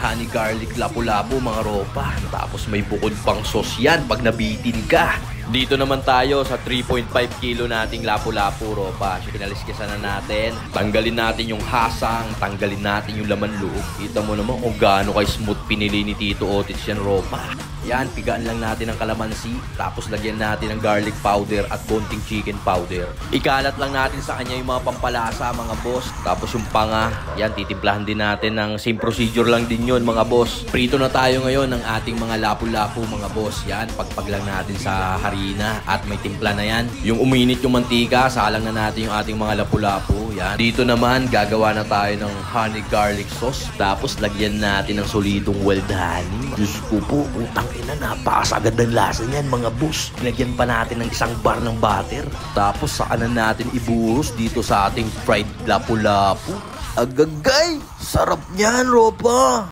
honey garlic lapu-lapu mga ropa. Tapos may bukod pang sauce yan pag nabitin ka. Dito naman tayo sa 3.5 kilo nating lapu-lapu ropa. Pinaliskisan na natin. Tanggalin natin yung hasang, tanggalin natin yung laman loob. Kita mo naman kung gaano kay smooth pinili ni Tito Otis yan ropa. Yan, pigaan lang natin ng kalamansi. Tapos lagyan natin ng garlic powder at konting chicken powder. Ikalat lang natin sa kanya yung mga pampalasa mga boss. Tapos yung panga, yan, titimplahan din natin ng same procedure lang din yun mga boss. Prito na tayo ngayon ng ating mga lapu-lapu mga boss. Yan, pagpag lang natin sa harina at may timpla na yan. Yung uminit yung mantika, salang na natin yung ating mga lapu-lapu. Yan. Dito naman, gagawa na tayo ng honey garlic sauce. Tapos lagyan natin ng solidong wild honey. Diyos ko po, utang ina, napakasagad ng lasa niyan mga boss. Lagyan pa natin ng isang bar ng butter. Tapos saan na natin ibuhos dito sa ating fried lapu-lapu. Agagay! Sarap niyan, ropa!